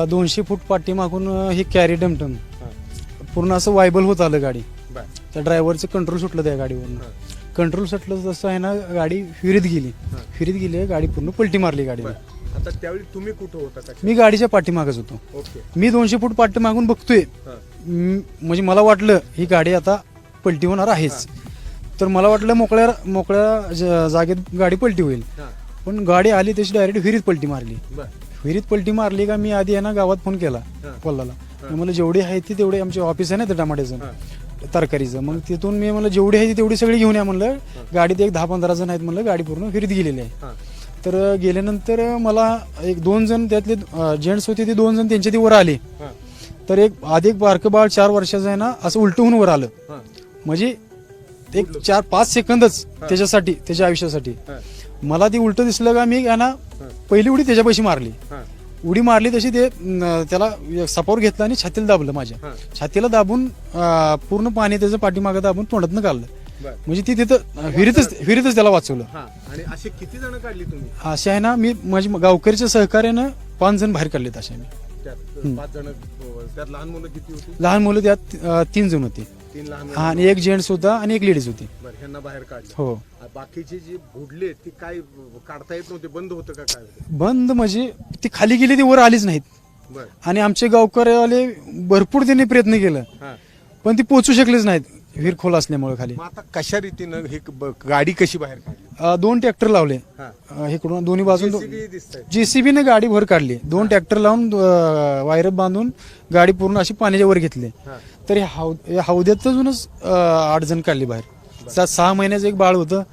200 फूट पाठीमागून हे कॅरी डमटम पूर्ण असं वायबल होत आलं गाडी. त्या ड्रायव्हरचं कंट्रोल सुटलं त्या गाडीवरून. कंट्रोल सुटलं तसं आहे ना गाडी फिरीत गेली गाडी पूर्ण पलटी मारली गाडी. आता त्यावेळी तुम्ही कुठं होता? मी गाडीच्या पाठीमागच होतो. मी 200 फूट पाठीमागून बघतोय, म्हणजे मला वाटलं ही गाडी आता पलटी होणार आहेच. तर मला वाटलं मोकळ्या जागेत गाडी पलटी होईल, पण गाडी आली तशी डायरेक्ट विहिरीत पलटी मारली. विहिरीत पलटी मारली का मी आधी आहे ना गावात फोन केला कोल्हाला. मला जेवढे आहे ते तेवढे, आमचे ऑफिस आहे ना ते टमाट्याचं तरकारीचं, मग तिथून मी म्हणलं जेवढी आहे ती तेवढी सगळी घेऊन या म्हणलं. गाडीत एक 10-15 जण आहेत म्हणलं, गाडी पूर्ण विहिरीत गेलेली आहे. तर गेल्यानंतर मला 1-2 जण त्यातले जेंट्स होते, ते 2 जण त्यांच्या ती वर आले. तर एक बारकं बाळ 4 वर्षाचं आहे ना असं उलट होऊन वर आलं. म्हणजे एक 4-5 सेकंदच त्याच्यासाठी, त्याच्या आयुष्यासाठी. मला ती उलट दिसलं का मी ना पहिली उडी त्याच्यापाशी मारली. उडी मारली तशी ते त्याला सपावर घेतला आणि छातीला दाबलं. माझ्या छातीला दाबून पूर्ण पाणी त्याचं पाठीमागं दाबून तोंडातनं काढलं. म्हणजे ती तिथं विहिरीतच त्याला वाचवलं. आणि असे किती जण काढली तुम्ही? असे आहे ना मी माझ्या गावकरीच्या सहकार्यानं 5 जण बाहेर काढलेत. असे मी 5 जण. त्यात लहान मुलं किती होती? लहान मुलं त्यात 3 जण होते. 3 लहान आणि एक जेंट्स होता आणि एक लेडीज होती. ह्यांना बाहेर काढलं. हो. बाकीचे जे बुडले ती काय काढता येत नव्हते, बंद होतं का काय? बंद म्हणजे ती खाली गेली, ती वर आलीच नाहीत. आणि आमचे गावकरीवाले भरपूर त्यांनी प्रयत्न केला, पण ती पोहोचू शकलेच नाहीत विहीर खोल असल्यामुळे खाली. आता कशा रीतीनं ही गाडी कशी बाहेर काढली? 2 ट्रॅक्टर लावले इकडून दोन्ही बाजून. JCB ने गाडी भर काढली. 2 ट्रॅक्टर लावून वायर बांधून गाडी पूर्ण अशी पाण्याच्या वर घेतली. तर या हौद्यातूनच 8 जण काढली बाहेर. 6 महिन्याचं एक बाळ होतं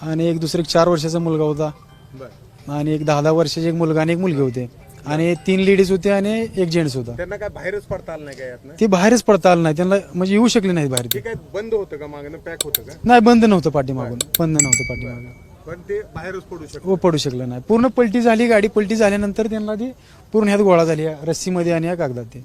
आणि एक दुसरं 4 वर्षाचा मुलगा होता आणि एक 10 वर्षाचे एक मुलगा आणि एक मुलगी होते आणि 3 लेडीज होते आणि एक जेंट्स होता. त्यांना काय बाहेरच पडता आलं नाही काय? ते बाहेरच पडता आलं नाही त्यांना, म्हणजे येऊ शकले नाहीत बाहेर. ते काय बंद होतं का मागणं? पॅक होतं का? नाही, बंद नव्हतं पाठीमागून, बंद नव्हतं पाठीमागून. पण ते बाहेरच पडू शकतो. पडू शकलं नाही. पूर्ण पलटी झाली गाडी. पलटी झाल्यानंतर त्यांना ती पूर्ण ह्यात गोळा झाली रस्सीमध्ये आणि या कागदात. ते